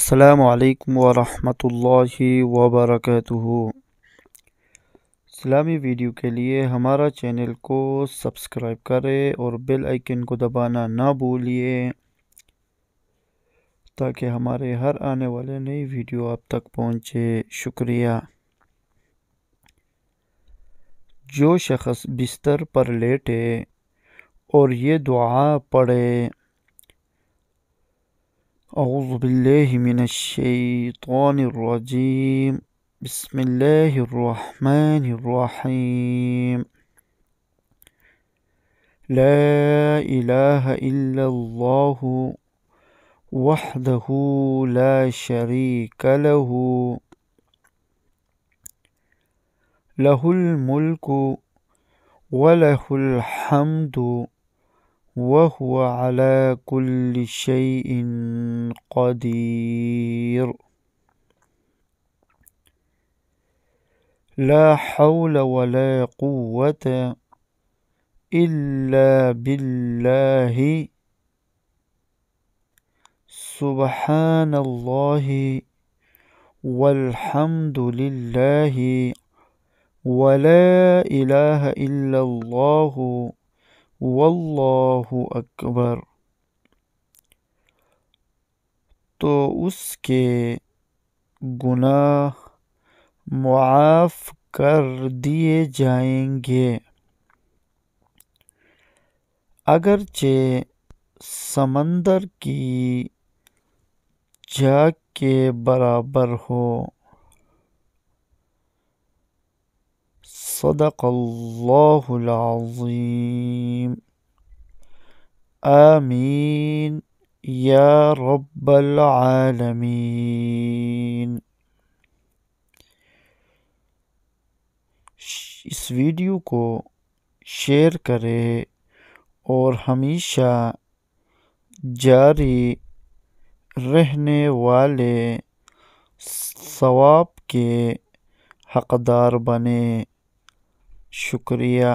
السلام علیکم ورحمۃ اللہ وبرکاتہ۔ اسلامی ویڈیو کے لیے ہمارا چینل کو سبسکرائب کریں اور بیل آئیکن کو دبانا نہ بھولیے تاکہ ہمارے ہر آنے والے نئی ویڈیو آپ تک پہنچے۔ شکریہ۔ جو شخص بستر پر لیٹے اور یہ دعا پڑھے: اعوذ باللہ من الشیطان الرجیم، بسم اللہ الرحمن الرحیم، لا الہ الا اللہ وحدہ لا شریک لہ، لہ الملک ولہ الحمد وهو على كل شيء قدير، لا حول ولا قوة إلا بالله، سبحان الله والحمد لله ولا إله إلا الله واللہ اکبر، تو اس کے گناہ معاف کر دیے جائیں گے، اگرچہ سمندر کی جھاگ کے برابر ہو۔ صدق اللہ العظیم۔ آمین یا رب العالمین۔ اس ویڈیو کو شیئر کریں اور ہمیشہ جاری رہنے والے ثواب کے حقدار بنیں۔ شکریہ۔